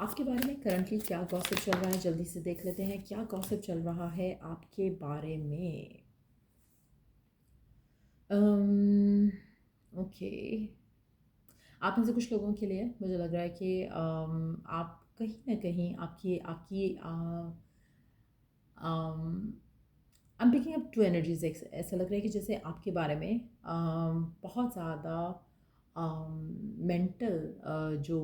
आपके बारे में करंटली क्या गॉसिप चल रहा है, जल्दी से देख लेते हैं क्या गॉसिप चल रहा है आपके बारे में। ओके, आप में से कुछ लोगों के लिए मुझे लग रहा है कि आप कहीं ना कहीं आपकी आपकी I am picking up two energies. ऐसा लग रहा है कि जैसे आपके बारे में बहुत ज़्यादा मेंटल जो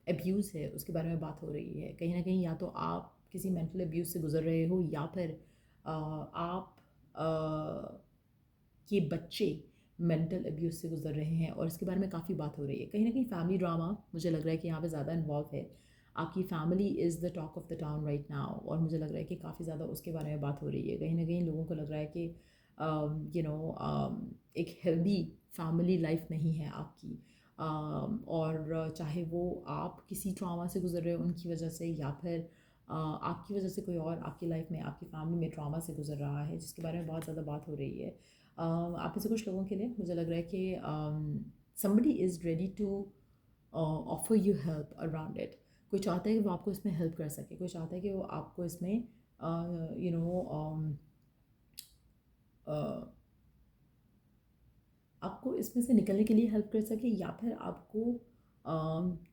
अब्यूज़ है उसके बारे में बात हो रही है। कहीं ना कहीं या तो आप किसी मेंटल अब्यूज़ से गुजर रहे हो या फिर आप के बच्चे मेंटल अब्यूज़ से गुजर रहे हैं और इसके बारे में काफ़ी बात हो रही है। कहीं ना कहीं फैमिली ड्रामा मुझे लग रहा है कि यहाँ पे ज़्यादा इन्वॉल्व है। आपकी family is the talk of the town right now और मुझे लग रहा है कि काफ़ी ज़्यादा उसके बारे में बात हो रही है। कहीं ना कहीं लोगों को लग रहा है कि एक हेल्दी फैमिली लाइफ नहीं है आपकी। और चाहे वो आप किसी ट्रॉमा से गुजर रहे हो उनकी वजह से या फिर आपकी वजह से कोई और आपकी लाइफ में आपकी फैमिली में ट्रॉमा से गुजर रहा है जिसके बारे में बहुत ज़्यादा बात हो रही है। आप में से कुछ लोगों के लिए मुझे लग रहा है कि somebody is ready to offer you help around it. कोई चाहता है कि वो आपको इसमें हेल्प कर सके, कोई चाहता है कि वो आपको इसमें यू नो आपको इसमें से निकलने के लिए हेल्प कर सके या फिर आपको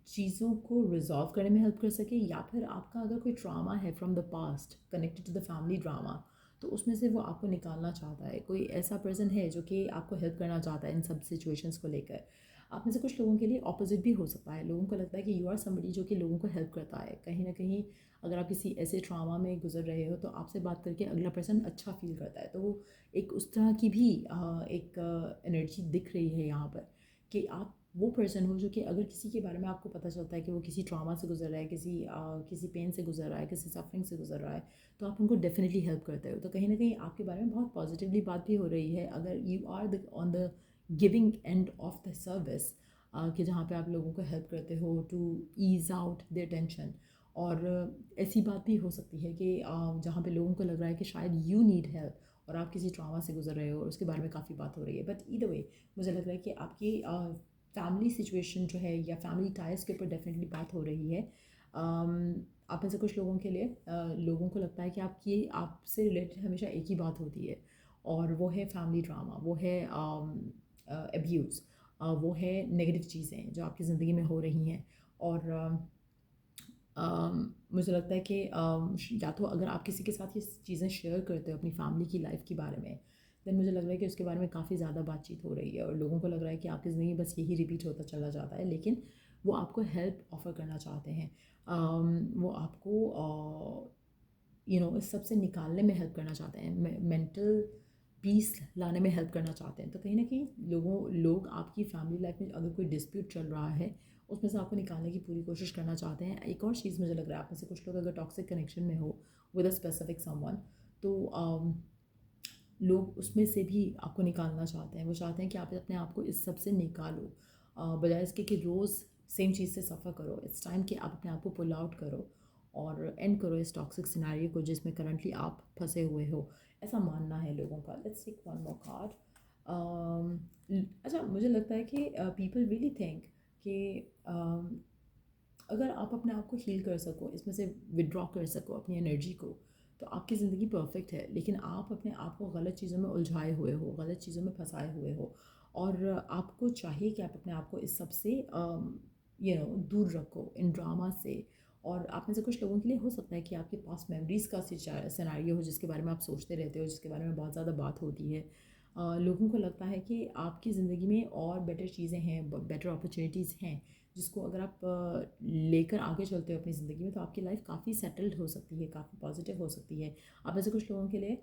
चीज़ों को रिजॉल्व करने में हेल्प कर सके या फिर आपका अगर कोई ट्रामा है from the past connected to the family drama तो उसमें से वो आपको निकालना चाहता है। कोई ऐसा पर्सन है जो कि आपको हेल्प करना चाहता है इन सब सिचुएशंस को लेकर। आप में से कुछ लोगों के लिए ऑपोजिट भी हो सकता है। लोगों को लगता है कि यू आर समबडी जो कि लोगों को हेल्प करता है। कहीं ना कहीं अगर आप किसी ऐसे ट्रामा में गुजर रहे हो तो आपसे बात करके अगला पर्सन अच्छा फील करता है। तो वो एक उस तरह की भी एक एनर्जी दिख रही है यहाँ पर कि आप वो पर्सन हो जो कि अगर किसी के बारे में आपको पता चलता है कि वो किसी ट्रॉमा से गुजर रहा है, किसी पेन से गुजर रहा है, किसी सफरिंग से गुजर रहा है, तो आप उनको डेफिनेटली हेल्प करते हो। तो कहीं ना कहीं आपके बारे में बहुत पॉजिटिवली बात भी हो रही है। अगर you are the on the giving end of the service कि जहाँ पे आप लोगों को हेल्प करते हो to ease out their tension. और ऐसी बात भी हो सकती है कि जहाँ पे लोगों को लग रहा है कि शायद यू नीड हेल्प और आप किसी ट्रॉमा से गुजर रहे हो और उसके बारे में काफ़ी बात हो रही है। बट ईदर वे मुझे लग रहा है कि आपकी फैमिली सिचुएशन जो है या फैमिली टाइज के ऊपर डेफिनेटली बात हो रही है। आप में से कुछ लोगों के लिए लोगों को लगता है कि आपकी आपसे रिलेटेड हमेशा एक ही बात होती है और वो है फैमिली ड्रामा, वो है अब्यूज़, वो है नेगेटिव चीज़ें जो आपकी ज़िंदगी में हो रही हैं। और मुझे लगता है कि या तो अगर आप किसी के साथ ये चीज़ें शेयर करते हो अपनी फैमिली की लाइफ के बारे में देन मुझे लग रहा है कि उसके बारे में काफ़ी ज़्यादा बातचीत हो रही है और लोगों को लग रहा है कि आपकी ज़िंदगी बस यही रिपीट होता चला जाता है। लेकिन वो आपको हेल्प ऑफ़र करना चाहते हैं। वो आपको इस सब से निकालने में हेल्प करना चाहते हैं, मेंटल पीस लाने में हेल्प करना चाहते हैं। तो कहीं ना कहीं लोग आपकी फैमिली लाइफ में अगर कोई डिस्प्यूट चल रहा है उसमें से आपको निकालने की पूरी कोशिश करना चाहते हैं। एक और चीज़ मुझे लग रहा है आप में से कुछ लोग अगर टॉक्सिक कनेक्शन में हो विद अ स्पेसिफिक समवन तो लोग उसमें से भी आपको निकालना चाहते हैं। वो चाहते हैं कि आप अपने आप को इस सब से निकालो बजाय इसके कि रोज़ सेम चीज़ से सफ़र करो। इट्स टाइम कि आप अपने आप को पुल आउट करो और एंड करो इस टॉक्सिक सिनेरियो को जिसमें करंटली आप फंसे हुए हो। ऐसा मानना है लोगों का। Let's take one more card. अच्छा, मुझे लगता है कि पीपल रियली थिंक कि अगर आप अपने आप को हील कर सको, इसमें से विड्रॉ कर सको अपनी एनर्जी को, तो आपकी ज़िंदगी परफेक्ट है। लेकिन आप अपने आप को गलत चीज़ों में उलझाए हुए हो, गलत चीज़ों में फंसाए हुए हो और आपको चाहिए कि आप अपने आप को इस सब से दूर रखो, इन ड्रामा से। और आप में से कुछ लोगों के लिए हो सकता है कि आपके पास मेमोरीज़ का सिनेरियो हो जिसके बारे में आप सोचते रहते हो, जिसके बारे में बहुत ज़्यादा बात होती है। लोगों को लगता है कि आपकी ज़िंदगी में और बेटर चीज़ें हैं, बेटर अपॉर्चुनिटीज़ हैं जिसको अगर आप लेकर आगे चलते हो अपनी ज़िंदगी में तो आपकी लाइफ काफ़ी सेटल्ड हो सकती है, काफ़ी पॉजिटिव हो सकती है। आप ऐसे कुछ लोगों के लिए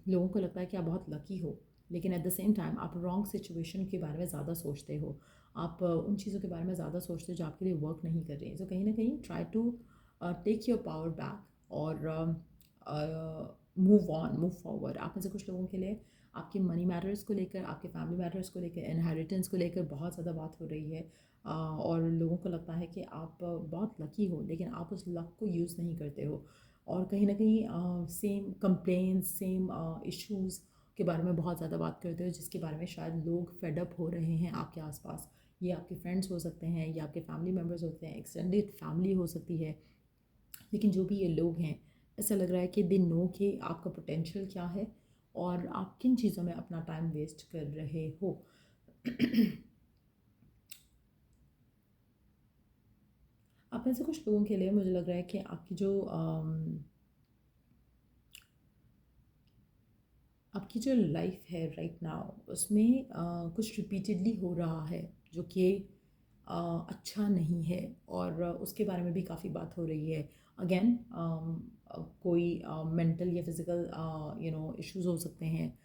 लोगों को लगता है कि आप बहुत लकी हो लेकिन एट द सेम टाइम आप रॉन्ग सिचुएशन के बारे में ज़्यादा सोचते हो। आप उन चीज़ों के बारे में ज़्यादा सोचते हो जो आपके लिए वर्क नहीं कर रही हैं। तो कहीं ना कहीं try to take your power back और मूव ऑन, मूव फॉरवर्ड। आप में से कुछ लोगों के लिए आपके मनी मैटर्स को लेकर, आपके फैमिली मैटर्स को लेकर, इनहेरिटेंस को लेकर बहुत ज़्यादा बात हो रही है। और लोगों को लगता है कि आप बहुत लकी हो लेकिन आप उस लक को यूज़ नहीं करते हो। और कहीं ना कहीं सेम कंप्लेंट्स, सेम इश्यूज़ के बारे में बहुत ज़्यादा बात करते हो जिसके बारे में शायद लोग फेड अप हो रहे हैं आपके आसपास ये आपके फ्रेंड्स हो सकते हैं, ये आपके फैमिली मेम्बर्स होते हैं, एक्सटेंडेड फैमिली हो सकती है। लेकिन जो भी ये लोग हैं, ऐसा लग रहा है कि दे नो कि आपका पोटेंशियल क्या है और आप किन चीज़ों में अपना टाइम वेस्ट कर रहे हो। आप में से कुछ लोगों के लिए मुझे लग रहा है कि आपकी जो लाइफ है राइट नाउ उसमें कुछ रिपीटेडली हो रहा है जो कि अच्छा नहीं है, और उसके बारे में भी काफ़ी बात हो रही है। अगेन कोई मेंटल या फिज़िकल इश्यूज हो सकते हैं,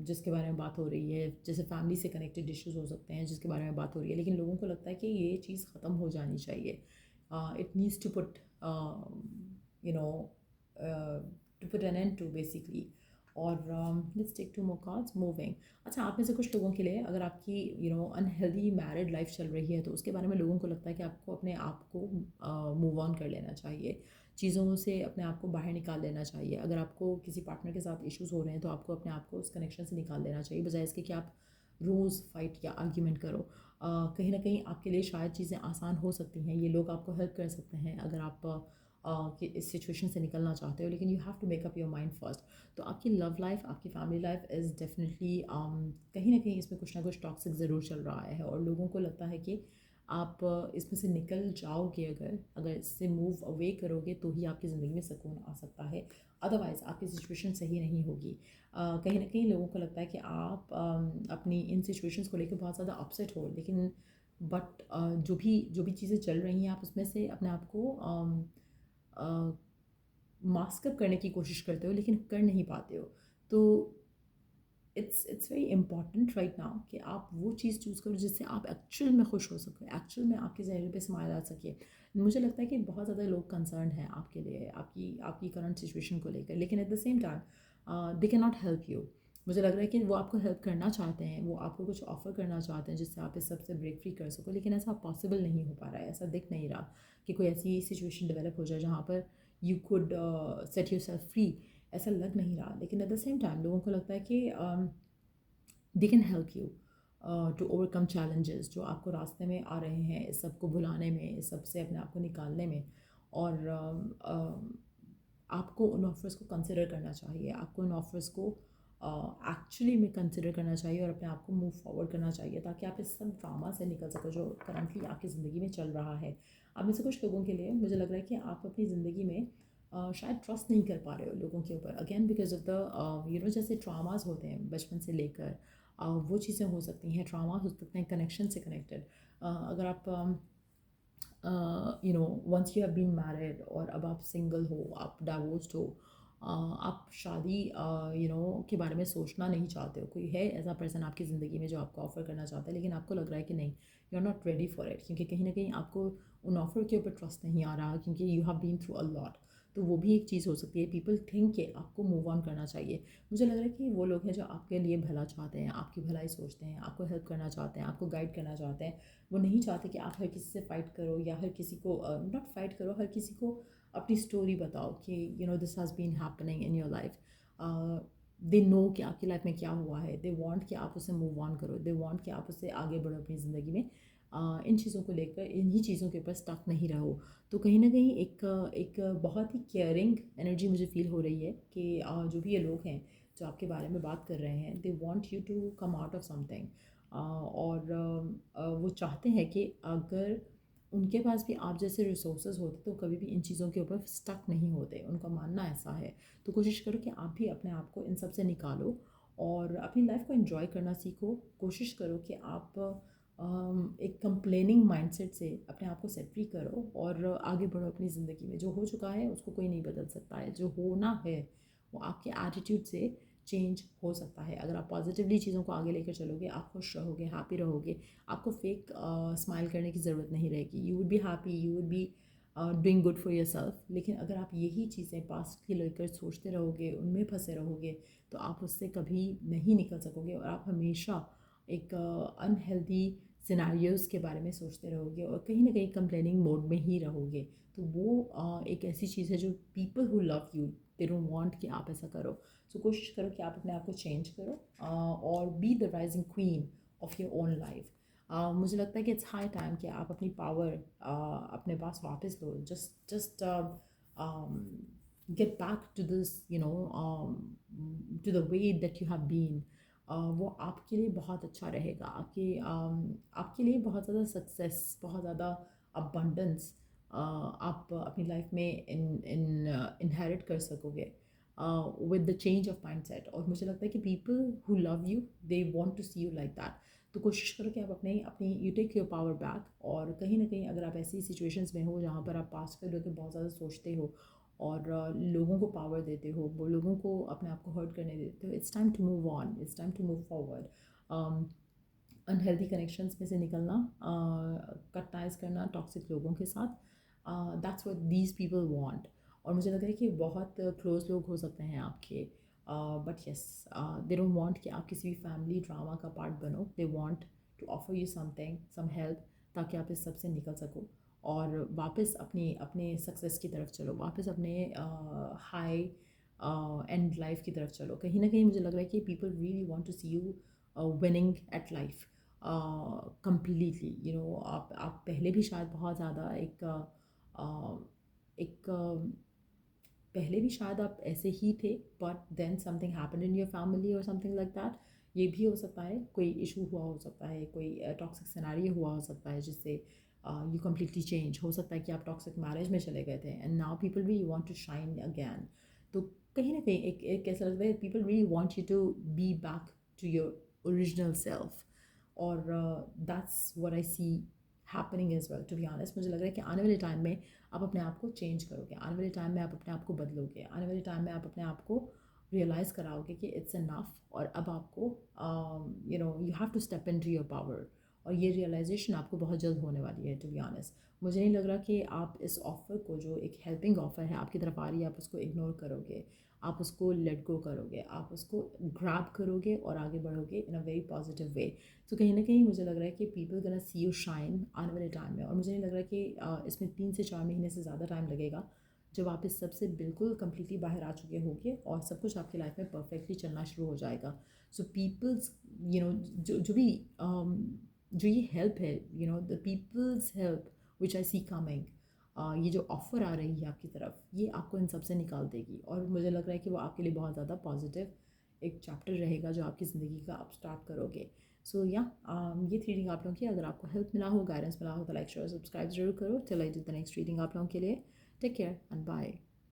जिसके बारे में बात हो रही है, जैसे फैमिली से कनेक्टेड इश्यूज हो सकते हैं जिसके बारे में बात हो रही है। लेकिन लोगों को लगता है कि ये चीज़ ख़त्म हो जानी चाहिए। It needs to put you know to put an end to basically. और let's take two more cards moving. अच्छा, आप में से कुछ लोगों के लिए अगर आपकी अनहेल्दी मैरिड लाइफ चल रही है तो उसके बारे में लोगों को लगता है कि आपको अपने आप को मूव ऑन कर लेना चाहिए, चीज़ों से अपने आप को बाहर निकाल लेना चाहिए। अगर आपको किसी पार्टनर के साथ इश्यूज हो रहे हैं तो आपको अपने आप को उस कनेक्शन से निकाल लेना चाहिए, बजाय इसके कि आप रोज़ फाइट या आर्ग्यूमेंट करो। कहीं ना कहीं आपके लिए शायद चीज़ें आसान हो सकती हैं, ये लोग आपको हेल्प कर सकते हैं अगर आप कि इस सिचुएशन से निकलना चाहते हो, लेकिन you have to make up your mind first. तो आपकी लव लाइफ, आपकी फैमिली लाइफ इज़ डेफिनेटली कहीं ना कहीं इसमें कुछ ना कुछ टॉक्सिक ज़रूर चल रहा है, और लोगों को लगता है कि आप इसमें से निकल जाओगे, अगर इससे मूव अवे करोगे तो ही आपकी ज़िंदगी में सुकून आ सकता है, अदरवाइज़ आपकी सिचुएशन सही नहीं होगी। कहीं ना कहीं लोगों को लगता है कि आप अपनी इन सिचुएशंस को लेकर बहुत ज़्यादा अपसेट हो, लेकिन बट जो भी चीज़ें चल रही हैं आप उसमें से अपने आप को मास्क अप करने की कोशिश करते हो लेकिन कर नहीं पाते हो। तो it's very important right now कि आप वो चीज़ चूज़ करो जिससे आप एक्चुअल में खुश हो सको, एक्चुअल में आपके चेहरे पे स्माइल आ सके। मुझे लगता है कि बहुत ज़्यादा लोग कंसर्न हैं आपके लिए, आपकी आपकी करंट सिचुएशन को लेकर, लेकिन at the same time they can not help you. मुझे लग रहा है कि वो आपको हेल्प करना चाहते हैं, वो आपको कुछ ऑफ़र करना चाहते हैं जिससे आप इस सब से ब्रेक फ्री कर सको, लेकिन ऐसा पॉसिबल नहीं हो पा रहा है। ऐसा दिख नहीं रहा कि कोई ऐसी सिचुएशन डेवलप हो जाए जहाँ पर you could set your self free. ऐसा लग नहीं रहा, लेकिन एट द सेम टाइम लोगों को लगता है कि they can help you to overcome challenges जो आपको रास्ते में आ रहे हैं, इस सब को भुलाने में, इस सब से अपने आप को निकालने में। और आपको उन ऑफ़र्स को कंसिडर करना चाहिए, आपको उन ऑफ़र्स को एक्चुअली में कंसिडर करना चाहिए और अपने आप को मूव फॉरवर्ड करना चाहिए, ताकि आप इस सब ड्रामा से निकल सको जो करंटली आपकी ज़िंदगी में चल रहा है। आप में से कुछ लोगों के लिए मुझे लग रहा है कि आप अपनी ज़िंदगी में शायद ट्रस्ट नहीं कर पा रहे हो लोगों के ऊपर, अगेन बिकॉज ऑफ द जैसे ट्रामास होते हैं बचपन से लेकर, वो चीज़ें हो सकती हैं, ट्रामा हो सकते हैं कनेक्शन से कनेक्टेड। अगर आप once you have been married और अब आप सिंगल हो, आप डाइवोर्स्ड हो, आप शादी के बारे में सोचना नहीं चाहते हो, कोई है ऐसा पर्सन आपकी ज़िंदगी में जो आपको ऑफ़र करना चाहता है, लेकिन आपको लग रहा है कि नहीं, you are not ready for it, क्योंकि कहीं ना कहीं आपको उन ऑफ़र के ऊपर ट्रस्ट नहीं आ रहा, क्योंकि you have been through a lot. तो वो भी एक चीज़ हो सकती है। पीपल थिंक कि आपको मूव ऑन करना चाहिए। मुझे लग रहा है कि वो लोग हैं जो आपके लिए भला चाहते हैं, आपकी भलाई सोचते हैं, आपको हेल्प करना चाहते हैं, आपको गाइड करना चाहते हैं। वो नहीं चाहते कि आप हर किसी से फ़ाइट करो या हर किसी को नॉट फ़ाइट करो, हर किसी को अपनी स्टोरी बताओ कि this has been happening in your life. They know कि आपकी लाइफ में क्या हुआ है, दे वांट कि आप उससे मूव ऑन करो, दे वांट कि आप उससे आगे बढ़ो अपनी ज़िंदगी में। इन चीज़ों को लेकर, इन्हीं चीज़ों के ऊपर स्टक नहीं रहो। तो कहीं ना कहीं एक बहुत ही केयरिंग एनर्जी मुझे फ़ील हो रही है कि जो भी ये लोग हैं जो आपके बारे में बात कर रहे हैं, they want you to come out of something. और वो चाहते हैं कि अगर उनके पास भी आप जैसे रिसोर्सेज होते तो कभी भी इन चीज़ों के ऊपर स्टक नहीं होते, उनका मानना ऐसा है। तो कोशिश करो कि आप भी अपने आप को इन सब से निकालो और अपनी लाइफ को एंजॉय करना सीखो। कोशिश करो कि आप एक कंप्लेनिंग माइंडसेट से अपने आप को सेट फ्री करो और आगे बढ़ो अपनी ज़िंदगी में। जो हो चुका है उसको कोई नहीं बदल सकता है, जो होना है वो आपके एटीट्यूड से चेंज हो सकता है। अगर आप पॉजिटिवली चीज़ों को आगे लेकर चलोगे, आप खुश रहोगे, हैप्पी रहोगे, आपको फेक स्माइल करने की ज़रूरत नहीं रहेगी। You would be happy, you would be doing good for your self. लेकिन अगर आप यही चीज़ें पास्ट के लेकर सोचते रहोगे, उनमें फंसे रहोगे, तो आप उससे कभी नहीं निकल सकोगे और आप हमेशा एक अनहेल्दी सिनेरियोज़ के बारे में सोचते रहोगे और कहीं ना कहीं कंप्लेनिंग मोड में ही रहोगे। तो वो एक ऐसी चीज़ है जो people who love you, they don't want कि आप ऐसा करो। सो कोशिश करो कि आप अपने आप को चेंज करो और be the rising queen of your own life. मुझे लगता है कि इट्स हाई टाइम कि आप अपनी पावर अपने पास वापस लो. Just get back to this, to the way that you have been. वो आपके लिए बहुत अच्छा रहेगा. आपके लिए बहुत ज़्यादा सक्सेस, बहुत ज़्यादा अबंडेंस आप अपनी लाइफ में इनहेरिट कर सकोगे with the change of mindset. और मुझे लगता है कि people who love you, they want to see you like that. तो कोशिश करो कि आप अपने अपनी you take your power back. और कहीं ना कहीं अगर आप ऐसी सिचुएशंस में हो जहाँ पर आप पास्ट को लेकर बहुत ज़्यादा सोचते हो और लोगों को पावर देते हो, वो लोगों को अपने आप को हर्ट करने देते हो, it's time to move on, it's time to move forward. Unhealthy connections में से निकलना, कट टाइज करना टॉक्सिक लोगों के साथ, that's what these people want. और मुझे लग रहा है कि बहुत क्लोज लोग हो सकते हैं आपके, but yes, they don't want कि आप किसी भी फैमिली ड्रामा का पार्ट बनो. They want to offer you something, some help, ताकि आप इस सब से निकल सको और वापस अपनी अपने सक्सेस की तरफ चलो, वापस अपने हाई एंड लाइफ की तरफ चलो. कहीं ना कहीं मुझे लग रहा है कि people really want to see you winning at life completely. आप पहले भी शायद बहुत ज़्यादा एक पहले भी शायद आप ऐसे ही थे, but then something happened in your family और समथिंग लाइक दैट. ये भी हो सकता है, कोई इशू हुआ हो सकता है, कोई टॉक्सिक सिनेरियो हुआ हो सकता है जिससे यू कम्प्लीटली चेंज. हो सकता है कि आप टॉक्सिक मैरिज में चले गए थे and now people we want to shine again. तो कहीं ना कहीं एक ऐसा लगता है people really want you to be back to your original self. और that's what I see happening as well. To be honest, मुझे लग रहा है कि आने वाले टाइम में आप अपने आप को चेंज करोगे, आने वाले टाइम में आप अपने आप को बदलोगे, आने वाले टाइम में आप अपने आप को रियलाइज़ कराओगे कि इट्स इनफ. और अब आपको you have to step into your power. और ये रियलाइजेशन आपको बहुत जल्द होने वाली है. टू बी ऑनेस्ट, मुझे नहीं लग रहा कि आप इस ऑफ़र को, जो एक हेल्पिंग ऑफ़र है आपकी तरफ आ रही है, आप उसको इग्नोर करोगे, आप उसको लेट गो करोगे, आप उसको ग्रैब करोगे और आगे बढ़ोगे इन अ वेरी पॉजिटिव वे. तो कहीं ना कहीं मुझे लग रहा है कि पीपल गना सी यू शाइन आने वाले टाइम में. और मुझे नहीं लग रहा है कि इसमें 3 से 4 महीने से ज़्यादा टाइम लगेगा, जब आप इस सबसे बिल्कुल कम्प्लीटली बाहर आ चुके होंगे और सब कुछ आपकी लाइफ में परफेक्टली चलना शुरू हो जाएगा. सो पीपल्स, जो भी जो ये हेल्प है, the people's help which I see coming, ये जो ऑफ़र आ रही है आपकी तरफ, ये आपको इन सब से निकाल देगी. और मुझे लग रहा है कि वो आपके लिए बहुत ज़्यादा पॉजिटिव एक चैप्टर रहेगा जो आपकी ज़िंदगी का आप स्टार्ट करोगे. सो या ये थ्री रीडिंग आप लोगों की अगर आपको हेल्प मिला हो, गाइडेंस मिला हो, तो लाइक शेयर सब्सक्राइब जरूर करो. Till I do the next reading आप लोगों के लिए. Take care and bye.